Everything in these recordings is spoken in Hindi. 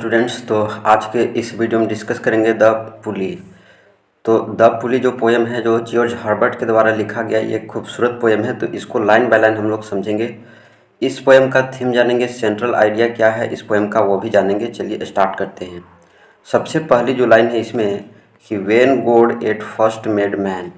स्टूडेंट्स। तो आज के इस वीडियो में डिस्कस करेंगे द पुली। तो द पुली जो पोएम है जो जॉर्ज हर्बर्ट के द्वारा लिखा गया, ये खूबसूरत पोएम है। तो इसको लाइन बाय लाइन हम लोग समझेंगे। इस पोएम का थीम जानेंगे, सेंट्रल आइडिया क्या है इस पोएम का वो भी जानेंगे। चलिए स्टार्ट करते हैं। सबसे पहली जो लाइन है इसमें कि when God at first made man,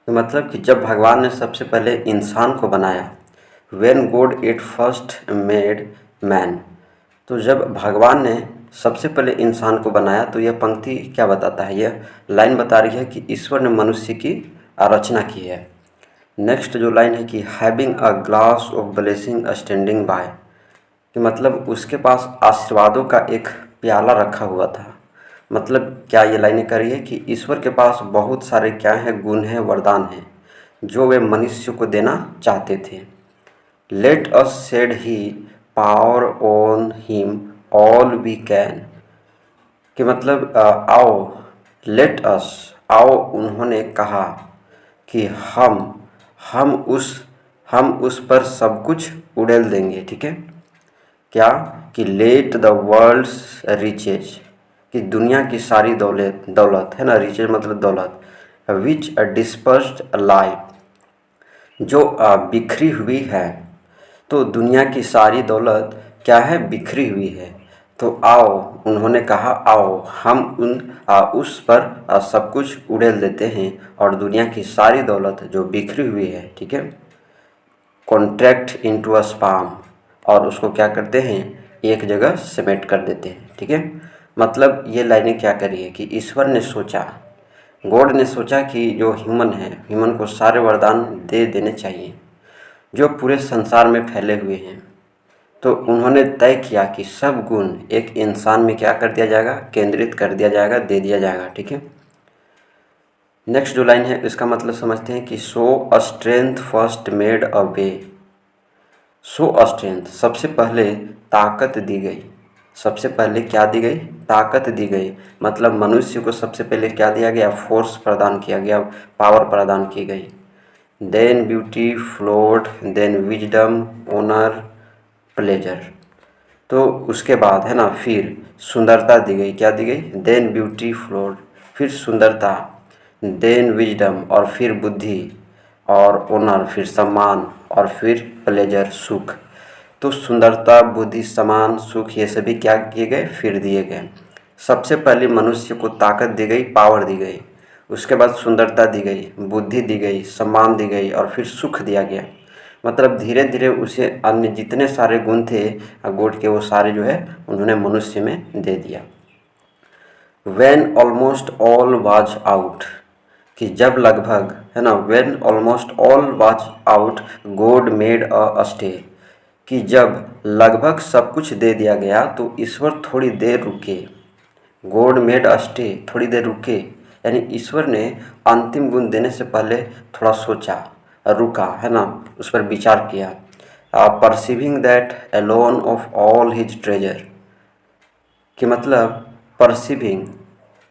तो मतलब कि जब भगवान ने सबसे पहले इंसान को बनाया। When God at first made man, तो जब भगवान ने सबसे पहले इंसान को बनाया, तो यह पंक्ति क्या बताता है, यह लाइन बता रही है कि ईश्वर ने मनुष्य की रचना की है। नेक्स्ट जो लाइन है कि having a glass of blessing standing bye, कि मतलब उसके पास आशीर्वादों का एक प्याला रखा हुआ था। मतलब क्या ये लाइनें कर रही है कि ईश्वर के पास बहुत सारे क्या हैं, गुण हैं, वरदान हैं जो वे मनुष्य को देना चाहते थे। Let us said he power on him all we can, कि मतलब आओ, लेट अस, आओ, उन्होंने कहा कि हम उस पर सब कुछ उड़ेल देंगे। ठीक है, क्या कि लेट द वर्ल्ड्स रिचेज, कि दुनिया की सारी दौलत है ना, रिचेज मतलब दौलत, विच डिस्पर्स्ड लाइफ, जो बिखरी हुई है। तो दुनिया की सारी दौलत क्या है, बिखरी हुई है। तो आओ, उन्होंने कहा आओ, हम उस पर सब कुछ उड़ेल देते हैं और दुनिया की सारी दौलत जो बिखरी हुई है, ठीक है, कॉन्ट्रैक्ट इनटू अ स्पाम, और उसको क्या करते हैं, एक जगह समेट कर देते हैं। ठीक है, मतलब ये लाइनें क्या करी है कि ईश्वर ने सोचा, गॉड ने सोचा कि जो ह्यूमन को सारे वरदान दे देने चाहिए जो पूरे संसार में फैले हुए हैं। तो उन्होंने तय किया कि सब गुण एक इंसान में क्या कर दिया जाएगा, केंद्रित कर दिया जाएगा, दे दिया जाएगा। ठीक है, नेक्स्ट जो लाइन है इसका मतलब समझते हैं कि so a strength first made a way. So a strength, सबसे पहले ताकत दी गई। सबसे पहले क्या दी गई, ताकत दी गई। मतलब मनुष्य को सबसे पहले क्या दिया गया, फोर्स प्रदान किया गया, पावर प्रदान की गई। Then beauty flowed, then wisdom, honour, pleasure, तो उसके बाद है ना फिर सुंदरता दी गई। क्या दी गई, देन ब्यूटी फ्लोड, फिर सुंदरता, देन विजडम और फिर बुद्धि, और ऑनर फिर सम्मान, और फिर प्लेजर सुख। तो सुंदरता, बुद्धि, सम्मान, सुख ये सभी क्या किए गए, फिर दिए गए। सबसे पहले मनुष्य को ताकत दी गई, पावर दी गई, उसके बाद सुंदरता दी गई, बुद्धि दी गई, सम्मान दी गई और फिर सुख दिया गया। मतलब धीरे धीरे उसे अन्य जितने सारे गुण थे गॉड के, वो सारे जो है उन्होंने मनुष्य में दे दिया। When almost all was out, कि जब लगभग है ना, when almost all was out God made a stay, कि जब लगभग सब कुछ दे दिया गया तो ईश्वर थोड़ी देर रुके। गॉड मेड अ स्टे, थोड़ी देर रुके, यानी ईश्वर ने अंतिम गुण देने से पहले थोड़ा सोचा, रुका, है ना, उस पर विचार किया। Perceiving that alone of all his treasure, कि मतलब परसीविंग,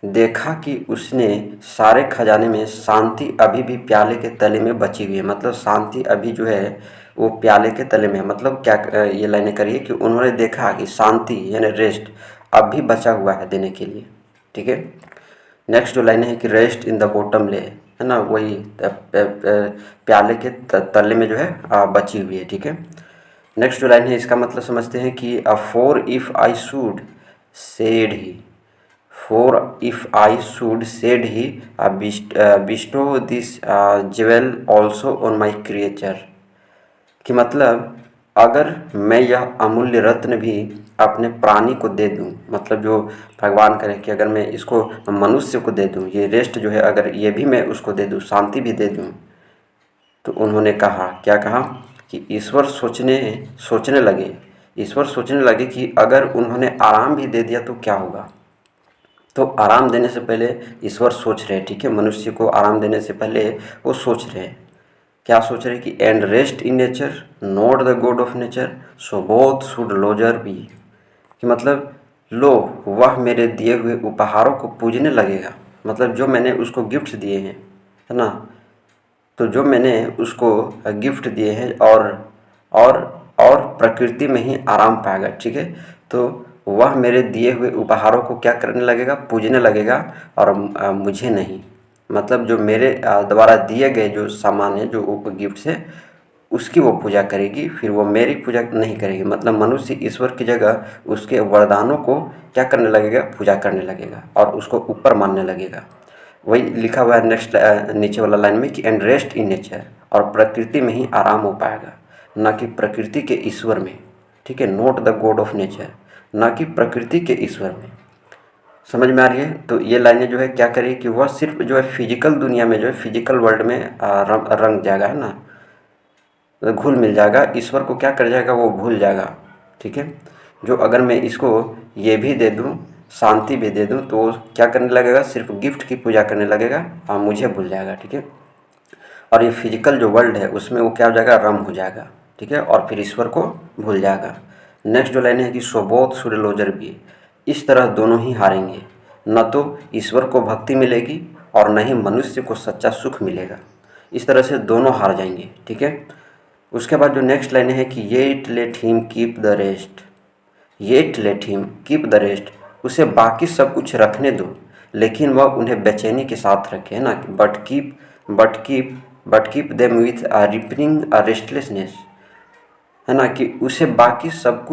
देखा कि उसने सारे खजाने में शांति अभी भी प्याले के तले में बची हुई है। मतलब शांति अभी जो है वो प्याले के तले में है। मतलब क्या ये लाइनें करिए कि उन्होंने देखा कि शांति यानी रेस्ट अब भी बचा हुआ है देने के लिए। ठीक है, नेक्स्ट जो लाइनें है कि रेस्ट इन द बॉटम ले, है ना, वही प्याले के तले में जो है बची हुई है। ठीक है, नेक्स्ट जो लाइन है इसका मतलब समझते हैं कि for if I should said he, for if I should said he bestow this jewel also on my creature, कि मतलब अगर मैं यह अमूल्य रत्न भी अपने प्राणी को दे दूं, मतलब जो भगवान करे कि अगर मैं इसको मनुष्य को दे दूं, ये रेस्ट जो है अगर ये भी मैं उसको दे दूं, शांति भी दे दूं, तो उन्होंने कहा, क्या कहा कि ईश्वर सोचने लगे कि अगर उन्होंने आराम भी दे दिया तो क्या होगा। तो आराम देने से पहले ईश्वर सोच रहे हैं। ठीक है, मनुष्य को आराम देने से पहले वो सोच रहे हैं, क्या सोच रहे हैं कि and rest in nature not the god of nature so both should loser be, कि मतलब लो, वह मेरे दिए हुए उपहारों को पूजने लगेगा। मतलब जो मैंने उसको गिफ्ट दिए हैं, है ना, तो जो मैंने उसको गिफ्ट दिए हैं और और प्रकृति में ही आराम पाएगा। ठीक है, तो वह मेरे दिए हुए उपहारों को क्या करने लगेगा, पूजने लगेगा, और मुझे नहीं। मतलब जो मेरे द्वारा दिए गए जो सामान है, जो गिफ्ट्स है, उसकी वो पूजा करेगी, फिर वो मेरी पूजा नहीं करेगी। मतलब मनुष्य ईश्वर की जगह उसके वरदानों को क्या करने लगेगा, पूजा करने लगेगा और उसको ऊपर मानने लगेगा। वही लिखा हुआ है नेक्स्ट नीचे वाला लाइन में कि एंड रेस्ट इन नेचर, और प्रकृति में ही आराम हो पाएगा, ना कि प्रकृति के ईश्वर में। ठीक है, not the god of nature, ना कि प्रकृति के ईश्वर में। समझ में आ रही है? तो ये लाइनें जो है क्या करेगी कि वह सिर्फ जो है फिजिकल दुनिया में, जो है फिजिकल वर्ल्ड में रंग जाएगा, है ना, घुल मिल जाएगा। ईश्वर को क्या कर जाएगा, वो भूल जाएगा। ठीक है, जो अगर मैं इसको ये भी दे दूँ, शांति भी दे दूँ, तो वो क्या करने लगेगा, सिर्फ गिफ्ट की पूजा करने लगेगा और मुझे भूल जाएगा। ठीक है, और ये फिजिकल जो वर्ल्ड है उसमें वो क्या हो जाएगा, रम हो जाएगा। ठीक है, और फिर ईश्वर को भूल जाएगा। नेक्स्ट जो लाइन है कि सो बोथ शुड लोजर भी, इस तरह दोनों ही हारेंगे, न तो ईश्वर को भक्ति मिलेगी और न ही मनुष्य को सच्चा सुख मिलेगा। इस तरह से दोनों हार जाएंगे। ठीक है, उसके बाद जो नेक्स्ट लाइन है कि yet let him keep the rest, yet let him keep the rest, उसे बाकी सब कुछ रखने दो, लेकिन वह उन्हें बेचैनी के साथ रखे, है ना। But keep them with ripening restlessness, है ना, कि उसे बाकी सब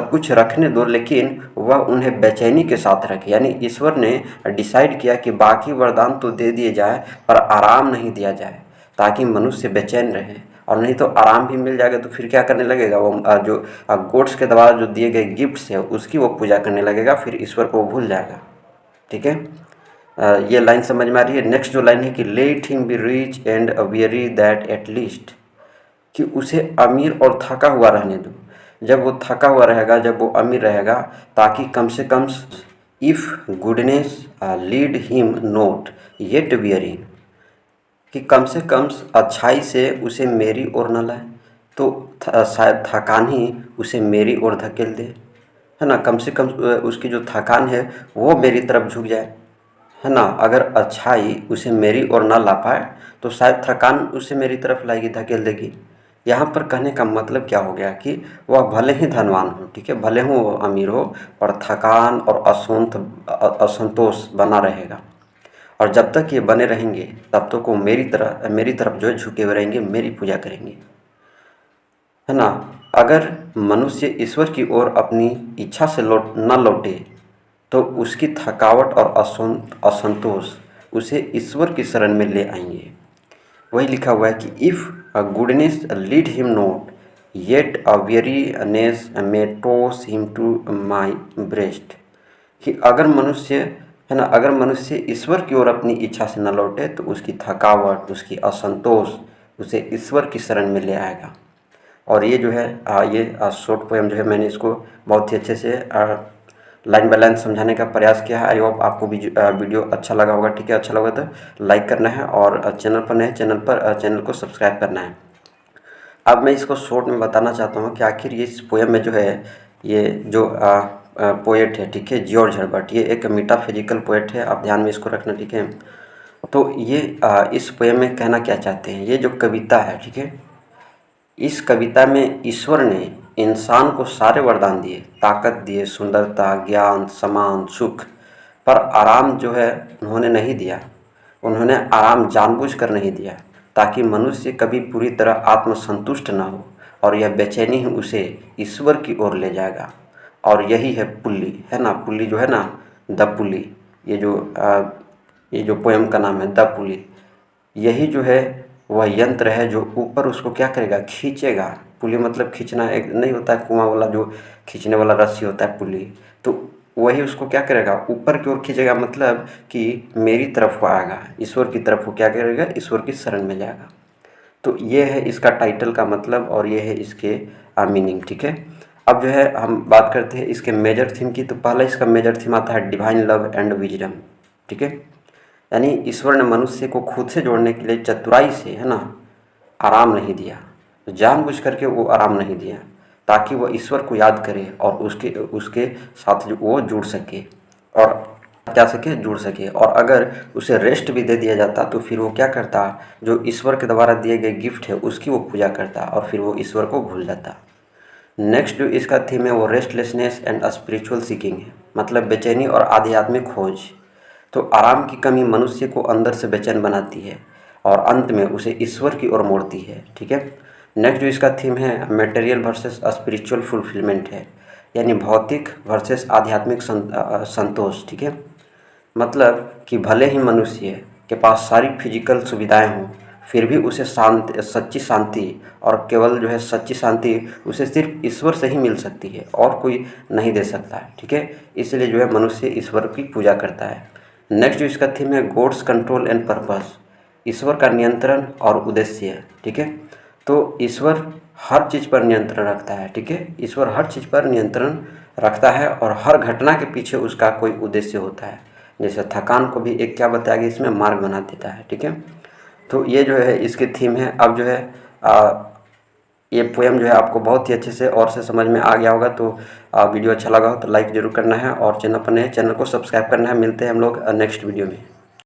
कुछ रखने दो, लेकिन वह उन्हें बेचैनी के साथ रखे। यानी ईश्वर ने डिसाइड किया कि बाकी वरदान तो दे दिए जाए, पर आराम नहीं दिया जाए, ताकि मनुष्य बेचैन रहे। और नहीं तो आराम भी मिल जाएगा तो फिर क्या करने लगेगा, वो जो गोड्स के द्वारा जो दिए गए गिफ्ट्स है उसकी वो पूजा करने लगेगा, फिर ईश्वर को भूल जाएगा। ठीक है, ये लाइन समझ में आ रही है। नेक्स्ट जो लाइन है कि let him be rich and very that at least, कि उसे अमीर और थका हुआ रहने दो। जब वो थका हुआ रहेगा, जब वो अमीर रहेगा, ताकि कम से कम if goodness lead him not yet wearing, कि कम से कम अच्छाई से उसे मेरी ओर न लाए, तो शायद थकान ही उसे मेरी ओर धकेल दे, है ना। कम से कम उसकी जो थकान है वो मेरी तरफ झुक जाए, है ना। अगर अच्छाई उसे मेरी ओर ना ला पाए तो शायद थकान उसे मेरी तरफ लाएगी, धकेल देगी। यहाँ पर कहने का मतलब क्या हो गया कि वह भले ही धनवान हो, ठीक है, भले ही वो अमीर हो, पर थकान और असंतोष बना रहेगा। और जब तक ये बने रहेंगे तब तक वो मेरी तरफ जो है झुके हुए रहेंगे, मेरी पूजा करेंगे, है ना। अगर मनुष्य ईश्वर की ओर अपनी इच्छा से न लौटे तो उसकी थकावट और असंतोष उसे ईश्वर की शरण में ले आएंगे। वही लिखा हुआ है कि if a goodness lead him not yet a weariness may toss him to my breast, कि अगर मनुष्य, है ना, अगर मनुष्य ईश्वर की ओर अपनी इच्छा से न लौटे तो उसकी थकावट, उसकी असंतोष उसे ईश्वर की शरण में ले आएगा। और ये जो है ये शॉर्ट पोएम जो है, मैंने इसको बहुत ही अच्छे से लाइन बाय लाइन समझाने का प्रयास किया है। आई होप आपको भी वीडियो अच्छा लगा होगा। ठीक है, अच्छा लगा तो लाइक करना है, और चैनल पर नए चैनल को सब्सक्राइब करना है। अब मैं इसको शॉर्ट में बताना चाहता हूँ कि आखिर ये इस पोएम में जो है, ये जो पोएट है, ठीक है, जॉर्ज हर्बर्ट, ये एक मेटाफिजिकल पोएट है, आप ध्यान में इसको रखना। ठीक है, तो ये इस पोएम में कहना क्या चाहते हैं, ये जो कविता है, ठीक है, इस कविता में ईश्वर ने इंसान को सारे वरदान दिए, ताकत दिए, सुंदरता, ज्ञान, सम्मान, सुख, पर आराम जो है उन्होंने नहीं दिया। उन्होंने आराम जानबूझकर नहीं दिया, ताकि मनुष्य कभी पूरी तरह आत्मसंतुष्ट न हो, और यह बेचैनी ही उसे ईश्वर की ओर ले जाएगा। और यही है पुल्ली, है ना, पुल्ली जो है ना, द पुल्ली, ये जो पोएम का नाम है द पुल्ली, यही जो है वह यंत्र है जो ऊपर उसको क्या करेगा, खींचेगा। पुली मतलब खींचना, एक नहीं होता है कुआं वाला जो खींचने वाला रस्सी होता है पुली, तो वही उसको क्या करेगा, ऊपर की ओर खींचेगा, मतलब कि मेरी तरफ वो आएगा, ईश्वर की तरफ वो क्या करेगा, ईश्वर की शरण में जाएगा। तो ये है इसका टाइटल का मतलब, और ये है इसके मीनिंग। ठीक है, अब जो है हम बात करते हैं इसके मेजर थीम की। तो पहला इसका मेजर थीम आता है डिवाइन लव एंड विजडम। ठीक है, यानी ईश्वर ने मनुष्य को खुद से जोड़ने के लिए चतुराई से, है ना, आराम नहीं दिया, जानबूझ करके वो आराम नहीं दिया, ताकि वो ईश्वर को याद करे और उसके साथ जो वो जुड़ सके, और क्या सके, जुड़ सके। और अगर उसे रेस्ट भी दे दिया जाता तो फिर वो क्या करता, जो ईश्वर के द्वारा दिए गए गिफ्ट है उसकी वो पूजा करता, और फिर वो ईश्वर को भूल जाता। नेक्स्ट जो इसका थीम है वो रेस्टलेसनेस एंड स्पिरिचुअल सीकिंग है, मतलब बेचैनी और आध्यात्मिक खोज। तो आराम की कमी मनुष्य को अंदर से बेचैन बनाती है और अंत में उसे ईश्वर की ओर मोड़ती है। ठीक है। नेक्स्ट जो इसका थीम है मटेरियल वर्सेस स्पिरिचुअल फुलफिलमेंट है, यानी भौतिक वर्सेस आध्यात्मिक संतोष। ठीक है। मतलब कि भले ही मनुष्य के पास सारी फिजिकल सुविधाएं हों, फिर भी उसे सच्ची शांति, और केवल जो है सच्ची शांति उसे सिर्फ ईश्वर से ही मिल सकती है और कोई नहीं दे सकता है। ठीक है। इसलिए जो है मनुष्य ईश्वर की पूजा करता है। नेक्स्ट जो इसका थीम है गॉड्स कंट्रोल एंड पर्पस, ईश्वर का नियंत्रण और उद्देश्य है। ठीक है। तो ईश्वर हर चीज़ पर नियंत्रण रखता है। ठीक है। ईश्वर हर चीज़ पर नियंत्रण रखता है और हर घटना के पीछे उसका कोई उद्देश्य होता है। जैसे थकान को भी एक क्या बताया गया, इसमें मार्ग बना देता है। ठीक है। तो ये जो है इसकी थीम है। अब जो है ये पोएम जो है आपको बहुत ही अच्छे से और से समझ में आ गया होगा। तो वीडियो अच्छा लगा हो तो लाइक ज़रूर करना है और चैनल पर नए चैनल को सब्सक्राइब करना है। मिलते हैं हम लोग नेक्स्ट वीडियो में।